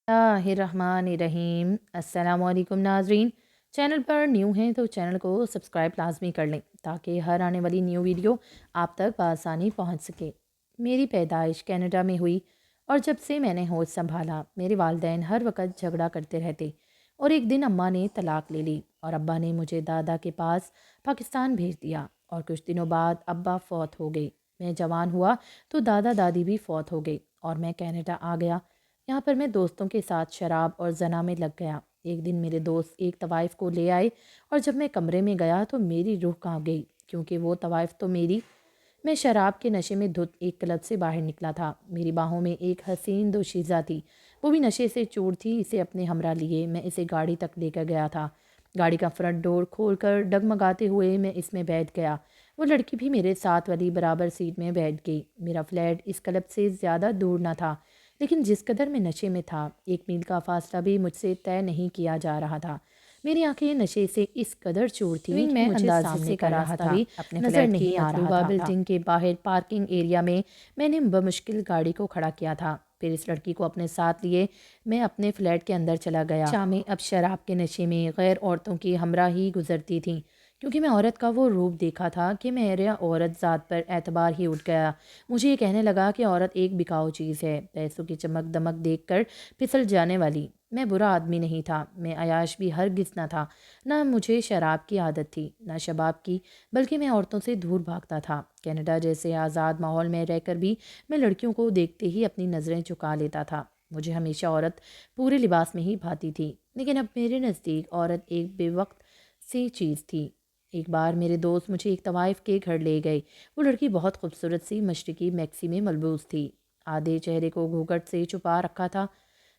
बिस्मिल्लाहिर्रहमानिर्रहीम। अस्सलाम वालेकुम नाजरीन। चैनल पर न्यू हैं तो चैनल को सब्सक्राइब लाजमी कर लें ताकि हर आने वाली न्यू वीडियो आप तक बआसानी पहुंच सके। मेरी पैदाइश कनाडा में हुई और जब से मैंने होश संभाला मेरे वालिदैन हर वक्त झगड़ा करते रहते और एक दिन अम्मा ने तलाक ले ली और अब्बा ने मुझे दादा के पास पाकिस्तान भेज दिया और कुछ दिनों बाद अब्बा फौत हो गए। मैं जवान हुआ तो दादा दादी भी फौत हो गए और मैं कनाडा आ गया। यहाँ पर मैं दोस्तों के साथ शराब और जना में लग गया। एक दिन मेरे दोस्त एक तवाइफ को ले आए और जब मैं कमरे में गया तो मेरी रूह कांप गई क्योंकि वो तवाइफ तो मेरी। मैं शराब के नशे में धुत एक क्लब से बाहर निकला था। मेरी बाहों में एक हसीन दोशीज़ा थी, वो भी नशे से चूर थी। इसे अपने हमरा लिए मैं इसे गाड़ी तक लेकर गया था। गाड़ी का फ्रंट डोर खोलकर डगमगाते हुए मैं इसमें बैठ गया। वो लड़की भी मेरे साथ वाली बराबर सीट में बैठ गई। मेरा फ्लैट इस क्लब से ज़्यादा दूर न था, लेकिन जिस कदर मैं नशे में था 1 मील का फासला भी मुझसे तय नहीं किया जा रहा था। मेरी आंखें नशे से इस कदर चूर थीं कि मैं मुझे अंदाजे सामने से का कर रहा रास्ता था भी अपने नज़र फ्लैट की नहीं आ रहा मतलूबा था। बिल्डिंग। बिल्डिंग के बाहर पार्किंग एरिया में मैंने बमुश्किल गाड़ी को खड़ा किया था। फिर इस लड़की को अपने साथ लिए मैं अपने फ्लैट के अंदर चला गया। शामें अब शराब के नशे में गैर औरतों की हमरा ही गुजरती थीं, क्योंकि मैं औरत का वो रूप देखा था कि मेरे औरत ज़ात पर एतबार ही उठ गया। मुझे ये कहने लगा कि औरत एक बिकाऊ चीज़ है, पैसों की चमक दमक देख कर फिसल जाने वाली। मैं बुरा आदमी नहीं था, मैं अयाश भी हरगिज़ न था। ना मुझे शराब की आदत थी, ना शबाब की, बल्कि मैं औरतों से दूर भागता था। कनाडा जैसे आज़ाद माहौल में रहकर भी मैं लड़कियों को देखते ही अपनी नज़रें झुका लेता था। मुझे हमेशा औरत पूरे लिबास में ही भाती थी, लेकिन अब मेरे नज़दीक औरत एक बेवक्त सी चीज़ थी। एक बार मेरे दोस्त मुझे एक तवाइफ के घर ले गए। वो लड़की बहुत खूबसूरत सी मशरकी मैक्सी में मलबूस थी, आधे चेहरे को घूंघट से छुपा रखा था।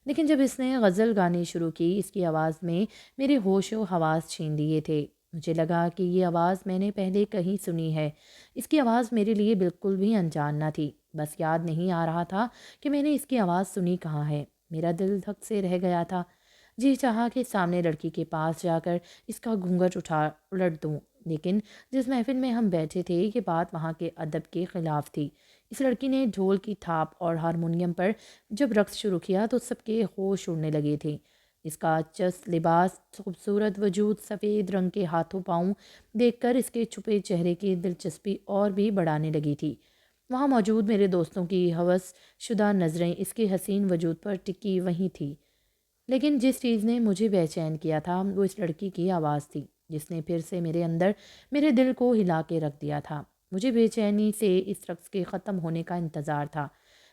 लेकिन जब इसने गज़ल गानी शुरू की, इसकी आवाज़ में मेरे होश व हवास छीन लिए थे। मुझे लगा कि ये आवाज़ मैंने पहले कहीं सुनी है। इसकी आवाज़ मेरे लिए बिल्कुल भी अनजान न थी। बस याद नहीं आ रहा था कि मैंने इसकी आवाज़ सुनी कहाँ है। मेरा दिल धक से रह गया था। जी चाहा कि सामने लड़की के पास जाकर इसका घूंघट उठा उलट दूँ, लेकिन जिस महफिल में हम बैठे थे ये बात वहाँ के अदब के ख़िलाफ़ थी। इस लड़की ने ढोल की थाप और हारमोनियम पर जब रक़्स शुरू किया तो सबके होश उड़ने लगे थे। इसका चस्त लिबास, खूबसूरत वजूद, सफ़ेद रंग के हाथों पाँव देखकर इसके छुपे चेहरे की दिलचस्पी और भी बढ़ाने लगी थी। वहाँ मौजूद मेरे दोस्तों की हवस शुदा नज़रें इसके हसीन वजूद पर टिकी वहीं थी। लेकिन जिस चीज़ ने मुझे बेचैन किया था वो इस लड़की की आवाज़ थी, जिसने फिर से मेरे अंदर मेरे दिल को हिला के रख दिया था। मुझे बेचैनी से इस रक़्स के ख़त्म होने का इंतज़ार था,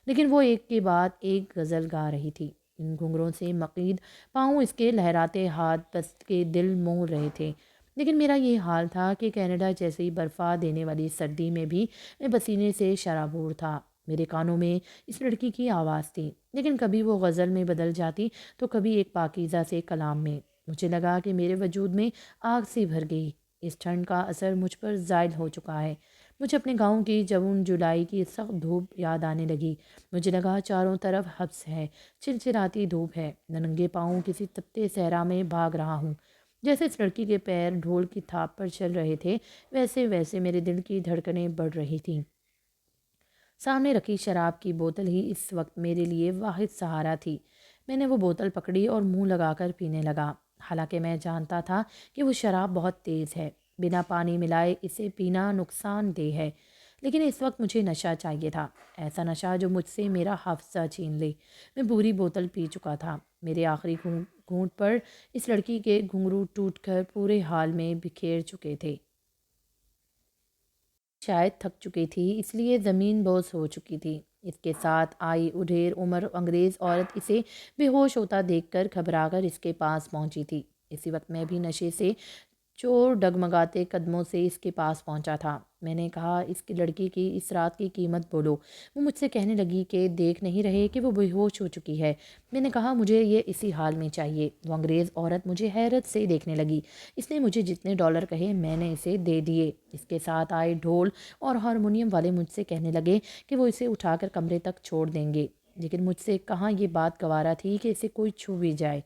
लेकिन वो एक के बाद एक गज़ल गा रही थी। इन घुंघरों से मक़ीद पाँव इसके लहराते हाथ बस के दिल मोह रहे थे। लेकिन मेरा ये हाल था कि कनाडा जैसी बर्फ़ा देने वाली सर्दी में भी मैं पसीने से शराबूर था। मेरे कानों में इस लड़की की आवाज़ थी, लेकिन कभी वो गज़ल में बदल जाती तो कभी एक पाकीज़ा से कलाम में। मुझे लगा कि मेरे वजूद में आग सी भर गई। इस ठंड का असर मुझ पर ज़ायल हो चुका है। मुझे अपने गांव की जून जुलाई की सख्त धूप याद आने लगी। मुझे लगा चारों तरफ हब्स है, चिलचिलाती धूप है, नंगे पाँव किसी तपते सहरा में भाग रहा हूँ। जैसे इस लड़की के पैर ढोल की थाप पर चल रहे थे, वैसे वैसे मेरे दिल की धड़कनें बढ़ रही थीं। सामने रखी शराब की बोतल ही इस वक्त मेरे लिए वाहिद सहारा थी। मैंने वो बोतल पकड़ी और मुंह लगाकर पीने लगा। हालांकि मैं जानता था कि वो शराब बहुत तेज़ है, बिना पानी मिलाए इसे पीना नुकसानदेह है, लेकिन इस वक्त मुझे नशा चाहिए था। ऐसा नशा जो मुझसे मेरा हाफ्ज़ा छीन ले। मैं पूरी बोतल पी चुका था। मेरे आखिरी घूंट पर इस लड़की के घुंघरू टूटकर पूरे हाल में बिखेर चुके थे। शायद थक चुकी थी, इसलिए ज़मीन बोझ हो चुकी थी। इसके साथ आई उधेड़ उम्र अंग्रेज़ औरत इसे बेहोश होता देखकर घबराकर इसके पास पहुंची थी। इसी वक्त मैं भी नशे से चोर डगमगाते कदमों से इसके पास पहुंचा था। मैंने कहा, इसकी लड़की की इस रात की कीमत बोलो। वो मुझसे कहने लगी कि देख नहीं रहे कि वो बेहोश हो चुकी है। मैंने कहा, मुझे ये इसी हाल में चाहिए। वो अंग्रेज़ औरत मुझे हैरत से देखने लगी। इसने मुझे जितने डॉलर कहे मैंने इसे दे दिए। इसके साथ आए ढोल और हारमोनियम वाले मुझसे कहने लगे कि वो इसे उठाकर कमरे तक छोड़ देंगे, लेकिन मुझसे कहाँ ये बात गवारा थी कि इसे कोई छू भी जाए।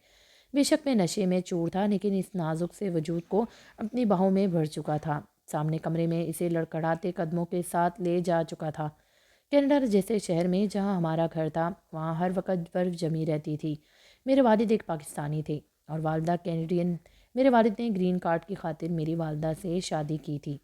बेशक मैं नशे में चूर था, लेकिन इस नाजुक से वजूद को अपनी बाहों में भर चुका था। सामने कमरे में इसे लड़खड़ाते कदमों के साथ ले जा चुका था। कनाडा जैसे शहर में जहाँ हमारा घर था वहाँ हर वक्त बर्फ़ जमी रहती थी। میرے والد ایک پاکستانی تھے اور والدہ کینیڈین۔ میرے والد نے گرین کارڈ کی خاطر میری والدہ سے شادی کی تھی۔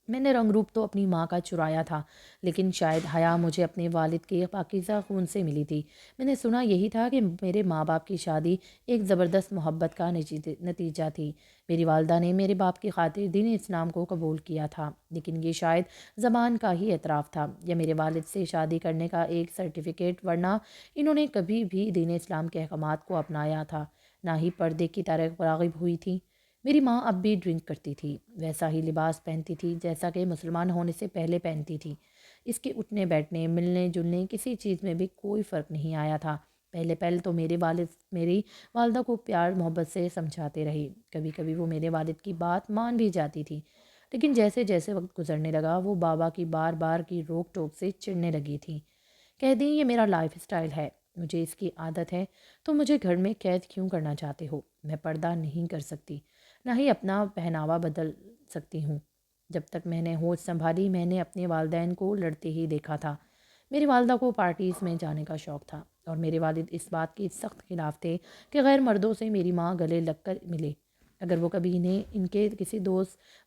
میں نے رنگ روپ تو اپنی ماں کا چرایا تھا، لیکن شاید حیا مجھے اپنے والد کے پاکیزہ خون سے ملی تھی۔ میں نے سنا یہی تھا کہ میرے ماں باپ کی شادی ایک زبردست محبت کا نتیجہ تھی۔ میری والدہ نے میرے باپ کی خاطر دین اسلام کو قبول کیا تھا، لیکن یہ شاید زبان کا ہی اعتراف تھا یا میرے والد سے شادی کرنے کا ایک سرٹیفکیٹ، ورنہ انہوں نے کبھی بھی دین اسلام کے احکامات کو اپنایا تھا، نہ ہی پردے کی طرف راغب ہوئی تھی۔ میری ماں اب بھی ڈرنک کرتی تھی، ویسا ہی لباس پہنتی تھی جیسا کہ مسلمان ہونے سے پہلے پہنتی تھی۔ اس کے اٹھنے بیٹھنے، ملنے جلنے، کسی چیز میں بھی کوئی فرق نہیں آیا تھا۔ پہلے تو میرے والد میری والدہ کو پیار محبت سے سمجھاتے رہے، کبھی کبھی وہ میرے والد کی بات مان بھی جاتی تھی، لیکن جیسے جیسے وقت گزرنے لگا وہ بابا کی بار بار کی روک ٹوک سے چڑھنے لگی تھی۔ کہہ دیں یہ میرا لائف اسٹائل ہے، مجھے اس کی عادت ہے، تو مجھے گھر میں قید کیوں کرنا چاہتے ہو؟ میں پردہ نہیں کر سکتی، نہ ہی اپنا پہناوا بدل سکتی ہوں۔ جب تک میں نے ہوش سنبھالی میں نے اپنے والدین کو لڑتے ہی دیکھا تھا۔ میری والدہ کو پارٹیز میں جانے کا شوق تھا اور میرے والد اس بات کے سخت خلاف تھے کہ غیر مردوں سے میری ماں گلے لگ کر ملے۔ اگر وہ کبھی انہیں ان کے کسی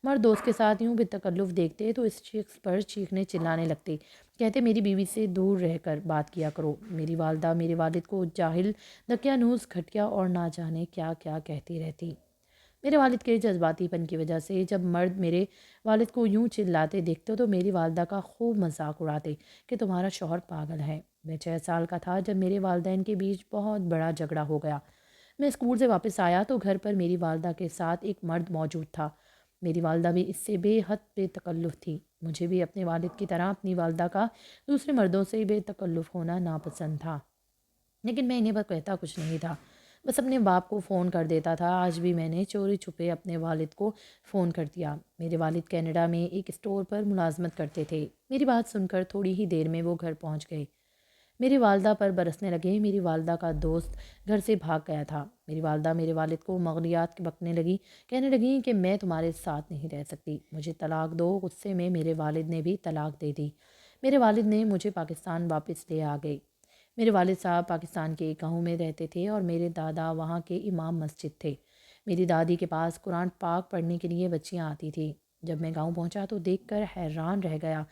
مرد دوست کے ساتھ یوں بے تکلف دیکھتے تو اس شخص پر چیخنے چلانے لگتے، کہتے میری بیوی سے دور رہ کر بات کیا کرو۔ میری والدہ میرے والد کو جاہل، دقیانوس، گھٹیا اور نہ جانے کیا کیا کہتی رہتی۔ میرے والد کے جذباتی پن کی وجہ سے جب مرد میرے والد کو یوں چلاتے دیکھتے تو میری والدہ کا خوب مذاق اڑاتے کہ تمہارا شوہر پاگل ہے۔ میں 6 سال کا تھا جب میرے والدین کے بیچ بہت بڑا جھگڑا ہو گیا۔ میں اسکول سے واپس آیا تو گھر پر میری والدہ کے ساتھ ایک مرد موجود تھا۔ میری والدہ بھی اس سے بے حد بے تکلف تھی۔ مجھے بھی اپنے والد کی طرح اپنی والدہ کا دوسرے مردوں سے بے تکلف ہونا ناپسند تھا، لیکن میں انہیں کہتا کچھ نہیں تھا، بس اپنے باپ کو فون کر دیتا تھا۔ آج بھی میں نے چوری چھپے اپنے والد کو فون کر دیا۔ میرے والد کینیڈا میں ایک اسٹور پر ملازمت کرتے تھے۔ میری بات سن کر تھوڑی ہی دیر میں وہ گھر پہنچ گئے۔ میری والدہ پر برسنے لگے۔ میری والدہ کا دوست گھر سے بھاگ گیا تھا۔ میری والدہ میرے والد کو مغلیات بکنے لگی، کہنے لگی کہ میں تمہارے ساتھ نہیں رہ سکتی، مجھے طلاق دو۔ غصے میں میرے والد نے بھی طلاق دے دی۔ میرے والد نے مجھے پاکستان واپس لے آ گئے۔ میرے والد صاحب پاکستان کے ایک گاؤں میں رہتے تھے اور میرے دادا وہاں کے امام مسجد تھے۔ میری دادی کے پاس قرآن پاک پڑھنے کے لیے بچیاں آتی تھیں۔ جب میں گاؤں پہنچا تو دیکھ کر حیران رہ گیا۔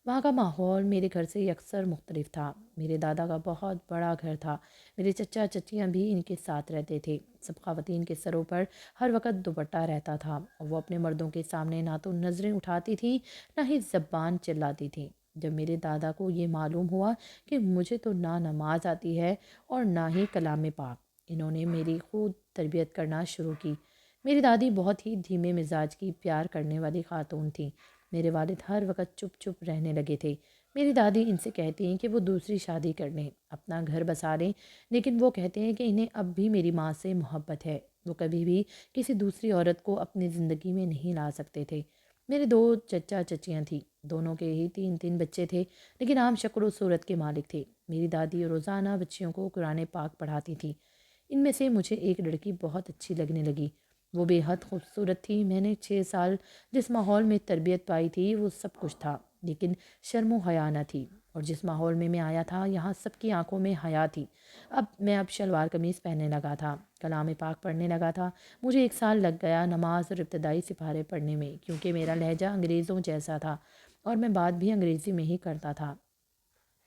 وہاں کا ماحول میرے گھر سے یکسر مختلف تھا۔ میرے دادا کا بہت بڑا گھر تھا، میرے چچا چچیاں بھی ان کے ساتھ رہتے تھے۔ سب خواتین کے سروں پر ہر وقت دوپٹہ رہتا تھا اور وہ اپنے مردوں کے سامنے نہ تو نظریں اٹھاتی تھیں نہ ہی زبان چلاتی تھیں۔ جب میرے دادا کو یہ معلوم ہوا کہ مجھے تو نہ نماز آتی ہے اور نہ ہی کلام پاک، انہوں نے میری خود تربیت کرنا شروع کی۔ میری دادی بہت ہی دھیمے مزاج کی پیار کرنے والی خاتون تھیں۔ میرے والد ہر وقت چپ چپ رہنے لگے تھے۔ میری دادی ان سے کہتی ہیں کہ وہ دوسری شادی کر لیں، اپنا گھر بسا لیں، لیکن وہ کہتے ہیں کہ انہیں اب بھی میری ماں سے محبت ہے، وہ کبھی بھی کسی دوسری عورت کو اپنی زندگی میں نہیں لا سکتے تھے۔ میرے 2 چچا چچیاں تھیں، دونوں کے ہی 3 بچے تھے، لیکن عام شکل و صورت کے مالک تھے۔ میری دادی روزانہ بچیوں کو قرآن پاک پڑھاتی تھی۔ ان میں سے مجھے ایک لڑکی بہت اچھی لگنے لگی، وہ بے حد خوبصورت تھی۔ میں نے 6 سال جس ماحول میں تربیت پائی تھی وہ سب کچھ تھا، لیکن شرم و حیا نہ تھی، اور جس ماحول میں آیا تھا یہاں سب کی آنکھوں میں حیا تھی۔ میں شلوار قمیض پہننے لگا تھا، کلام پاک پڑھنے لگا تھا۔ مجھے 1 سال لگ گیا نماز اور ابتدائی سپارے پڑھنے میں، کیونکہ میرا لہجہ انگریزوں جیسا تھا اور میں بات بھی انگریزی میں ہی کرتا تھا۔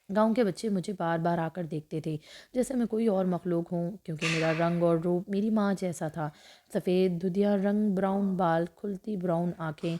گاؤں کے بچے مجھے بار بار آ کر دیکھتے تھے جیسے میں کوئی اور مخلوق ہوں، کیونکہ میرا رنگ اور روپ میری ماں جیسا تھا، سفید دھدیا رنگ، براؤن بال، کھلتی براؤن آنکھیں۔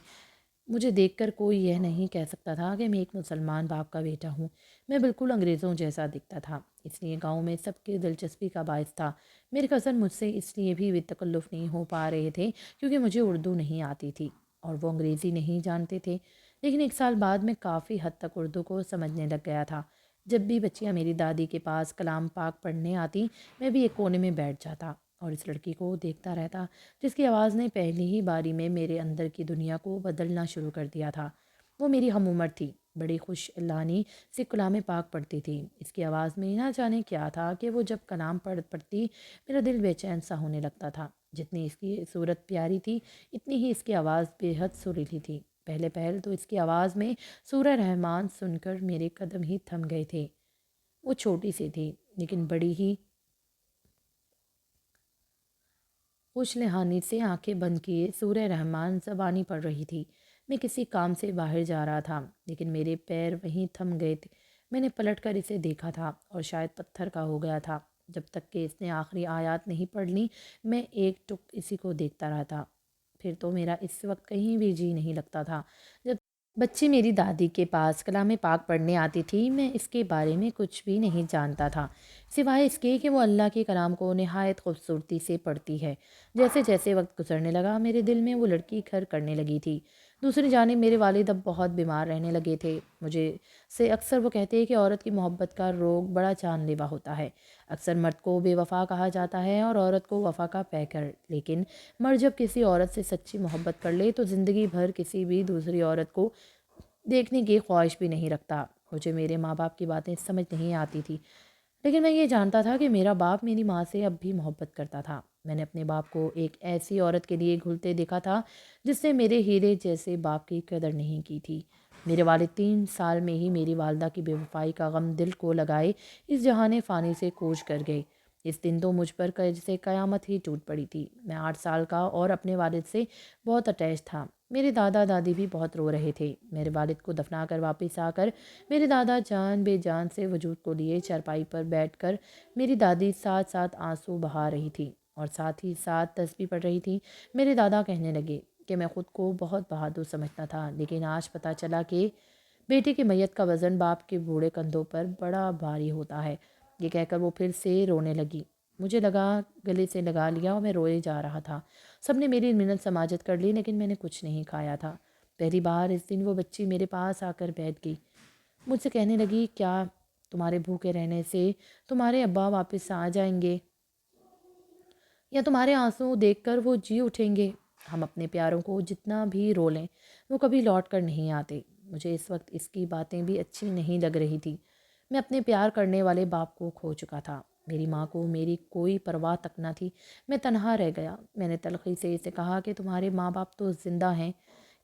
مجھے دیکھ کر کوئی یہ نہیں کہہ سکتا تھا کہ میں ایک مسلمان باپ کا بیٹا ہوں۔ میں بالکل انگریزوں جیسا دکھتا تھا، اس لیے گاؤں میں سب کی دلچسپی کا باعث تھا۔ میرے کزن مجھ سے اس لیے بھی بے تکلف نہیں ہو پا رہے تھے کیونکہ مجھے اردو نہیں آتی تھی اور وہ انگریزی نہیں جانتے تھے، لیکن 1 سال بعد میں کافی حد تک اردو کو سمجھنے لگ گیا تھا۔ جب بھی بچیاں میری دادی کے پاس کلام پاک پڑھنے آتی میں بھی ایک کونے میں بیٹھ جاتا اور اس لڑکی کو دیکھتا رہتا جس کی آواز نے پہلی ہی باری میں میرے اندر کی دنیا کو بدلنا شروع کر دیا تھا۔ وہ میری ہم عمر تھی، بڑی خوش لانی سے کلام پاک پڑھتی تھی۔ اس کی آواز میں نہ جانے کیا تھا کہ وہ جب کلام پڑھتی میرا دل بے چین سا ہونے لگتا تھا۔ جتنی اس کی صورت پیاری تھی اتنی ہی اس کی آواز بے حد سریلی تھی۔ پہلے پہل تو اس کی آواز میں سورہ رحمان سن کر میرے قدم ہی تھم گئے تھے۔ وہ چھوٹی سی تھی لیکن بڑی ہی होशलहानी से आंखें बंद किए सूरह रहमान ज़बानी पढ़ रही थी। मैं किसी काम से बाहर जा रहा था, लेकिन मेरे पैर वहीं थम गए थे। मैंने पलटकर इसे देखा था और शायद पत्थर का हो गया था। जब तक कि इसने आखिरी आयत नहीं पढ़ ली, मैं एक टुक इसी को देखता रहा था। फिर तो मेरा इस वक्त कहीं भी जी नहीं लगता था। जब बच्ची मेरी दादी के पास कलाम पाक पढ़ने आती थी, मैं इसके बारे में कुछ भी नहीं जानता था, सिवाय इसके कि वो अल्लाह के कलाम को नहायत खूबसूरती से पढ़ती है। जैसे जैसे वक्त गुजरने लगा, मेरे दिल में वो लड़की घर करने लगी थी। दूसरी जानिब मेरे वालिद अब बहुत बीमार रहने लगे थे। मुझे से अक्सर वो कहते हैं कि औरत की मोहब्बत का रोग बड़ा जानलेवा होता है। अक्सर मर्द को बेवफा कहा जाता है और औरत को वफा का पैकर, लेकिन मर्द जब किसी औरत से सच्ची मोहब्बत कर ले तो ज़िंदगी भर किसी भी दूसरी औरत को देखने की ख्वाहिश भी नहीं रखता। मुझे मेरे माँ बाप की बातें समझ नहीं आती थी, लेकिन मैं ये जानता था कि मेरा बाप मेरी माँ से अब भी मोहब्बत करता था। मैंने अपने बाप को एक ऐसी औरत के लिए घुलते देखा था जिसने मेरे हीरे जैसे बाप की कदर नहीं की थी। मेरे वालिद 3 साल में ही मेरी वालदा की बेवफाई का गम दिल को लगाए इस जहाने फ़ानी से कूच कर गए। इस दिन तो मुझ पर जैसे क़यामत ही टूट पड़ी थी। मैं 8 साल का और अपने वालिद से बहुत अटैच था। मेरे दादा दादी भी बहुत रो रहे थे। मेरे वालिद को दफना कर वापस आकर मेरे दादा जान बेजान से वजूद को लिए चारपाई पर बैठकर मेरी दादी साथ साथ आंसू बहा रही थी और साथ ही साथ तस्बीह पढ़ रही थी। मेरे दादा कहने लगे कि मैं ख़ुद को बहुत बहादुर समझता था, लेकिन आज पता चला कि बेटे की मैयत का वज़न बाप के बूढ़े कंधों पर बड़ा भारी होता है। ये कहकर वो फिर से रोने लगी। मुझे लगा गले से लगा लिया और मैं रोए जा रहा था। सबने मेरी मिन्नत समाजत कर ली, लेकिन मैंने कुछ नहीं खाया था। पहली बार इस दिन वो बच्ची मेरे पास आकर बैठ गई। मुझसे कहने लगी, क्या तुम्हारे भूखे रहने से तुम्हारे अब्बा वापस आ जाएंगे, या तुम्हारे आंसू देखकर वो जी उठेंगे? हम अपने प्यारों को जितना भी रो लें, वो कभी लौट कर नहीं आते। मुझे इस वक्त इसकी बातें भी अच्छी नहीं लग रही थी। मैं अपने प्यार करने वाले बाप को खो चुका था। मेरी माँ को मेरी कोई परवाह तक न थी। मैं तनहा रह गया। मैंने तलखी से इसे कहा कि तुम्हारे माँ बाप तो ज़िंदा हैं,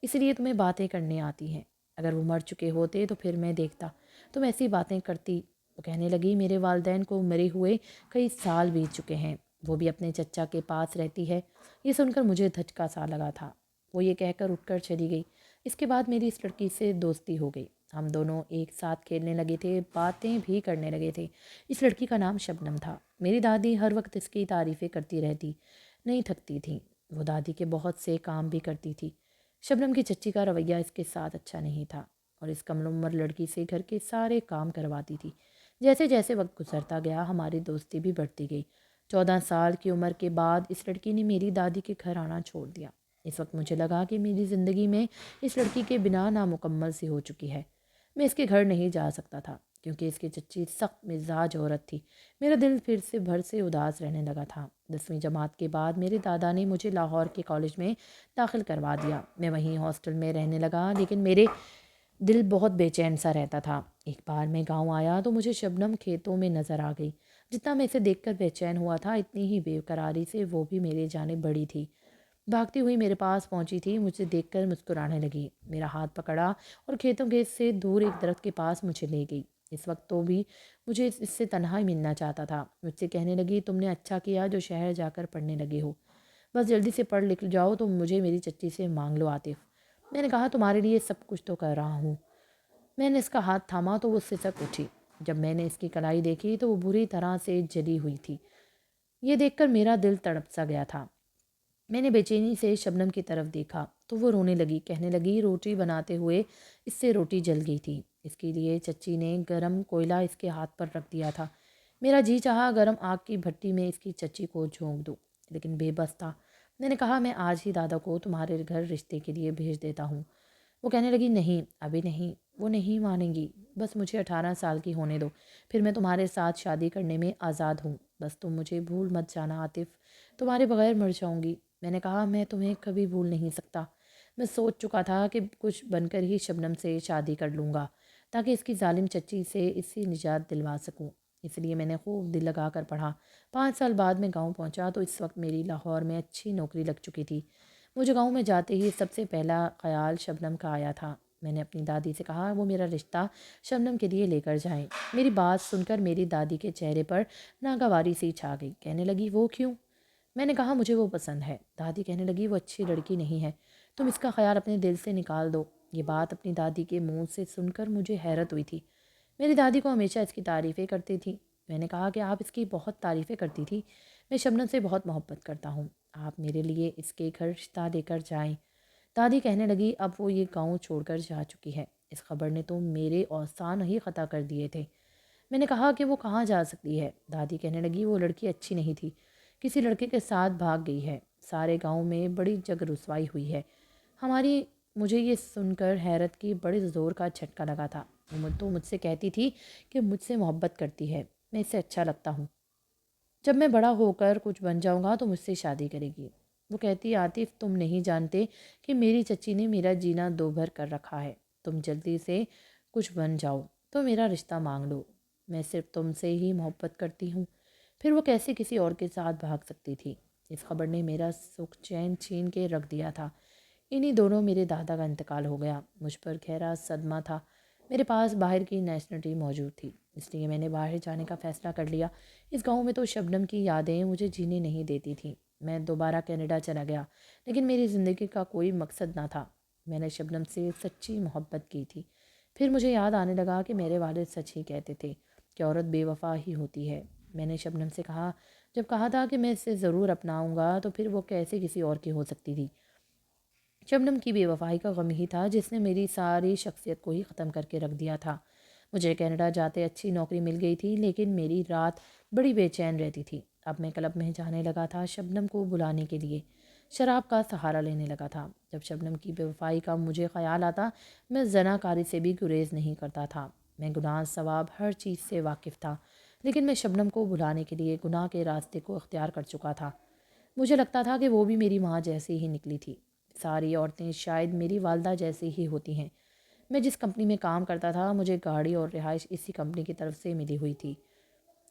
इसलिए तुम्हें बातें करने आती हैं। अगर वो मर चुके होते तो फिर मैं देखता तुम ऐसी बातें करती। वो कहने लगी, मेरे वालिदैन को मरे हुए कई साल बीत चुके हैं, वो भी अपने चचा के पास रहती है। ये सुनकर मुझे धचका सा लगा था। वो ये कहकर उठकर चली गई। इसके बाद मेरी इस लड़की से दोस्ती हो गई। हम दोनों एक साथ खेलने लगे थे, बातें भी करने लगे थे। इस लड़की का नाम शबनम था। मेरी दादी हर वक्त इसकी तारीफ़ें करती रहती, नहीं थकती थी। वो दादी के बहुत से काम भी करती थी। शबनम की चच्ची का रवैया इसके साथ अच्छा नहीं था और इस कम उम्र लड़की से घर के सारे काम करवाती थी। जैसे जैसे वक्त गुजरता गया, हमारी दोस्ती भी बढ़ती गई। 14 साल की उम्र के बाद इस लड़की ने मेरी दादी के घर आना छोड़ दिया। इस वक्त मुझे लगा कि मेरी ज़िंदगी में इस लड़की के बिना नामुकम्मल सी हो चुकी है। मैं इसके घर नहीं जा सकता था, क्योंकि इसकी चच्ची सख्त मिजाज औरत थी। मेरा दिल फिर से भर से उदास रहने लगा था। 10वीं जमात के बाद मेरे दादा ने मुझे लाहौर के कॉलेज में दाखिल करवा दिया। मैं वहीं हॉस्टल में रहने लगा, लेकिन मेरे दिल बहुत बेचैन सा रहता था। एक बार मैं गांव आया तो मुझे शबनम खेतों में नज़र आ गई। जितना मैं इसे देखकर बेचैन हुआ था, इतनी ही बेकरारी से वो भी मेरे जानिब बढ़ी थी। भागती हुई मेरे पास पहुंची थी, मुझे देखकर मुस्कुराने लगी, मेरा हाथ पकड़ा और खेतों के से दूर एक दरख्त के पास मुझे ले गई। इस वक्त तो भी मुझे इससे तन्हा ही मिलना चाहता था। मुझसे कहने लगी, तुमने अच्छा किया जो शहर जाकर पढ़ने लगे हो। बस जल्दी से पढ़ लिख जाओ तो मुझे मेरी चच्ची से मांग लो आतिफ। मैंने कहा, तुम्हारे लिए सब कुछ तो कर रहा हूँ। मैंने इसका हाथ थामा तो वो सिसक उठी। जब मैंने इसकी कलाई देखी तो वो बुरी तरह से जली हुई थी। ये देखकर मेरा दिल तड़प सा गया था। मैंने बेचैनी से शबनम की तरफ देखा तो वो रोने लगी। कहने लगी, रोटी बनाते हुए इससे रोटी जल गई थी, इसके लिए चच्ची ने गरम कोयला इसके हाथ पर रख दिया था। मेरा जी चाहा गरम आग की भट्टी में इसकी चच्ची को झोंक दूँ, लेकिन बेबस था। मैंने कहा, मैं आज ही दादा को तुम्हारे घर रिश्ते के लिए भेज देता हूँ। वो कहने लगी, नहीं अभी नहीं। वो नहीं मानेंगी। बस मुझे 18 साल की होने दो, फिर मैं तुम्हारे साथ शादी करने में आज़ाद हूँ। बस तुम मुझे भूल मत जाना आतिफ, तुम्हारे बगैर मर जाऊँगी। मैंने कहा, मैं तुम्हें कभी भूल नहीं सकता। मैं सोच चुका था कि कुछ बनकर ही शबनम से शादी कर लूँगा, ताकि इसकी जालिम चच्ची से इससे निजात दिलवा सकूँ। इसलिए मैंने खूब दिल लगा कर पढ़ा। 5 साल बाद मैं गाँव पहुँचा तो इस वक्त मेरी लाहौर में अच्छी नौकरी लग चुकी थी। मुझे गाँव में जाते ही सबसे पहला ख्याल शबनम का आया था। मैंने अपनी दादी से कहा वो मेरा रिश्ता शबनम के लिए लेकर जाएं। मेरी बात सुनकर मेरी दादी के चेहरे पर नागवारी सी छा गई। कहने लगी, वो क्यों? میں نے کہا مجھے وہ پسند ہے۔ دادی کہنے لگی وہ اچھی لڑکی نہیں ہے، تم اس کا خیال اپنے دل سے نکال دو۔ یہ بات اپنی دادی کے منہ سے سن کر مجھے حیرت ہوئی تھی۔ میری دادی کو ہمیشہ اس کی تعریفیں کرتی تھی۔ میں نے کہا کہ آپ اس کی بہت تعریفیں کرتی تھی، میں شبنم سے بہت محبت کرتا ہوں، آپ میرے لیے اس کے گھر رشتہ دے کر جائیں۔ دادی کہنے لگی اب وہ یہ گاؤں چھوڑ کر جا چکی ہے، اس خبر نے تو میرے اوسان ہی خطا کر دیے تھے۔ میں نے کہا کہ وہ کہاں جا سکتی ہے؟ دادی کہنے لگی وہ لڑکی اچھی نہیں تھی، کسی لڑکے کے ساتھ بھاگ گئی ہے، سارے گاؤں میں بڑی جگ رسوائی ہوئی ہے ہماری۔ مجھے یہ سن کر حیرت کی بڑے زور کا جھٹکا لگا تھا۔ وہ تو مجھ سے کہتی تھی کہ مجھ سے محبت کرتی ہے، میں اس سے اچھا لگتا ہوں، جب میں بڑا ہو کر کچھ بن جاؤں گا تو مجھ سے شادی کرے گی۔ وہ کہتی عاطف تم نہیں جانتے کہ میری چچی نے میرا جینا دو بھر کر رکھا ہے، تم جلدی سے کچھ بن جاؤ تو میرا رشتہ مانگ لو، میں صرف تم سے ہی محبت کرتی ہوں، پھر وہ کیسے کسی اور کے ساتھ بھاگ سکتی تھی؟ اس خبر نے میرا سکھ چین چھین کے رکھ دیا تھا۔ انہی دونوں میرے دادا کا انتقال ہو گیا، مجھ پر گہرا صدمہ تھا۔ میرے پاس باہر کی نیشنلٹی موجود تھی، اس لیے میں نے باہر جانے کا فیصلہ کر لیا۔ اس گاؤں میں تو شبنم کی یادیں مجھے جینے نہیں دیتی تھیں۔ میں دوبارہ کینیڈا چلا گیا، لیکن میری زندگی کا کوئی مقصد نہ تھا۔ میں نے شبنم سے سچی محبت کی تھی۔ پھر مجھے یاد آنے لگا کہ میرے والد سچ ہی کہتے تھے کہ عورت بے وفا ہی ہوتی ہے۔ میں نے شبنم سے جب کہا تھا کہ میں اسے ضرور اپناؤں گا تو پھر وہ کیسے کسی اور کی ہو سکتی تھی؟ شبنم کی بے وفائی کا غم ہی تھا جس نے میری ساری شخصیت کو ہی ختم کر کے رکھ دیا تھا۔ مجھے کینیڈا جاتے اچھی نوکری مل گئی تھی، لیکن میری رات بڑی بے چین رہتی تھی۔ اب میں کلب میں جانے لگا تھا شبنم کو بلانے کے لیے، شراب کا سہارا لینے لگا تھا۔ جب شبنم کی بے وفائی کا مجھے خیال آتا، میں زناکاری سے بھی گریز نہیں کرتا تھا۔ میں گناہ ثواب ہر چیز سے واقف تھا، لیکن میں شبنم کو بلانے کے لیے گناہ کے راستے کو اختیار کر چکا تھا۔ مجھے لگتا تھا کہ وہ بھی میری ماں جیسی ہی نکلی تھی۔ ساری عورتیں شاید میری والدہ جیسی ہی ہوتی ہیں۔ میں جس کمپنی میں کام کرتا تھا مجھے گاڑی اور رہائش اسی کمپنی کی طرف سے ملی ہوئی تھی۔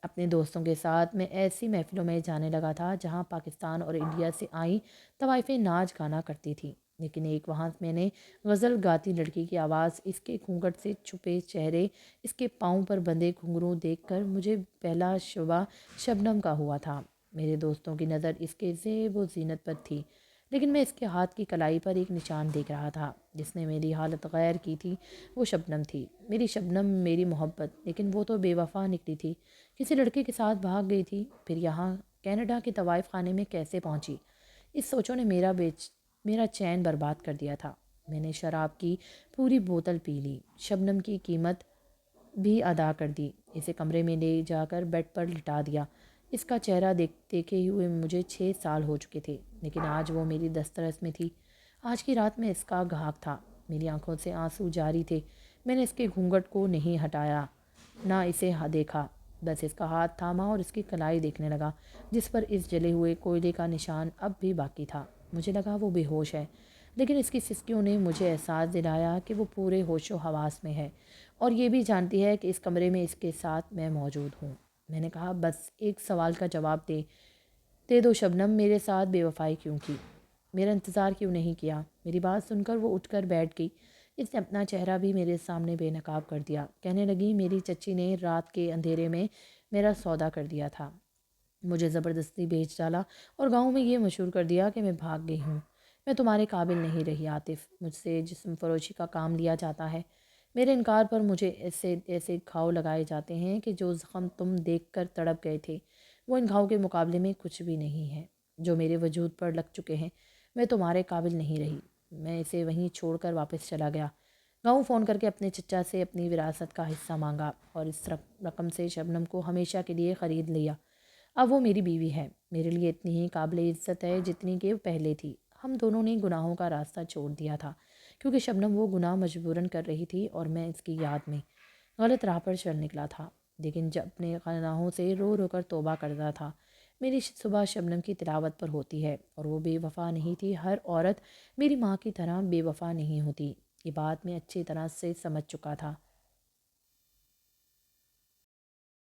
اپنے دوستوں کے ساتھ میں ایسی محفلوں میں جانے لگا تھا جہاں پاکستان اور انڈیا سے آئی طوائفیں ناچ گانا کرتی تھیں، لیکن ایک وہاں میں نے غزل گاتی لڑکی کی آواز، اس کے گھونگھٹ سے چھپے چہرے، اس کے پاؤں پر بندھے گھنگرو دیکھ کر مجھے پہلا شبہ شبنم کا ہوا تھا۔ میرے دوستوں کی نظر اس کے زیب و زینت پر تھی، لیکن میں اس کے ہاتھ کی کلائی پر ایک نشان دیکھ رہا تھا جس نے میری حالت غیر کی تھی۔ وہ شبنم تھی، میری شبنم، میری محبت، لیکن وہ تو بے وفا نکلی تھی، کسی لڑکے کے ساتھ بھاگ گئی تھی۔ پھر یہاں کینیڈا کے طوائف خانے میں کیسے پہنچی؟ اس سوچوں نے میرا چین برباد کر دیا تھا۔ میں نے شراب کی پوری بوتل پی لی، شبنم کی قیمت بھی ادا کر دی، اسے کمرے میں لے جا کر بیڈ پر لٹا دیا۔ اس کا چہرہ دیکھے ہوئے مجھے 6 سال ہو چکے تھے، لیکن آج وہ میری دسترس میں تھی۔ آج کی رات میں اس کا گھاگ تھا، میری آنکھوں سے آنسو جاری تھے۔ میں نے اس کے گھونگھٹ کو نہیں ہٹایا، نہ اسے دیکھا، بس اس کا ہاتھ تھاما اور اس کی کلائی دیکھنے لگا جس پر اس جلے ہوئے کوئلے کا نشان اب بھی باقی تھا۔ مجھے لگا وہ بے ہوش ہے، لیکن اس کی سسکیوں نے مجھے احساس دلایا کہ وہ پورے ہوش و حواس میں ہے اور یہ بھی جانتی ہے کہ اس کمرے میں اس کے ساتھ میں موجود ہوں۔ میں نے کہا بس ایک سوال کا جواب دے دو شبنم، میرے ساتھ بے وفائی کیوں کی؟ میرا انتظار کیوں نہیں کیا؟ میری بات سن کر وہ اٹھ کر بیٹھ گئی۔ اس نے اپنا چہرہ بھی میرے سامنے بے نقاب کر دیا۔ کہنے لگی میری چچی نے رات کے اندھیرے میں میرا سودا کر دیا تھا، مجھے زبردستی بیچ ڈالا اور گاؤں میں یہ مشہور کر دیا کہ میں بھاگ گئی ہوں۔ میں تمہارے قابل نہیں رہی عاطف، مجھ سے جسم فروشی کا کام لیا جاتا ہے، میرے انکار پر مجھے ایسے گھاؤ لگائے جاتے ہیں کہ جو زخم تم دیکھ کر تڑپ گئے تھے وہ ان گھاؤ کے مقابلے میں کچھ بھی نہیں ہے جو میرے وجود پر لگ چکے ہیں۔ میں تمہارے قابل نہیں رہی۔ میں اسے وہیں چھوڑ کر واپس چلا گیا، گاؤں فون کر کے اپنے چچا سے اپنی وراثت کا حصہ مانگا اور اس رقم سے شبنم کو ہمیشہ کے لیے خرید لیا۔ اب وہ میری بیوی ہے، میرے لیے اتنی ہی قابل عزت ہے جتنی کہ پہلے تھی۔ ہم دونوں نے گناہوں کا راستہ چھوڑ دیا تھا کیونکہ شبنم وہ گناہ مجبوراً کر رہی تھی اور میں اس کی یاد میں غلط راہ پر چل نکلا تھا، لیکن جب اپنے گناہوں سے رو رو کر توبہ کرتا تھا۔ میری صبح شبنم کی تلاوت پر ہوتی ہے اور وہ بے وفا نہیں تھی۔ ہر عورت میری ماں کی طرح بے وفا نہیں ہوتی، یہ بات میں اچھی طرح سے سمجھ چکا تھا۔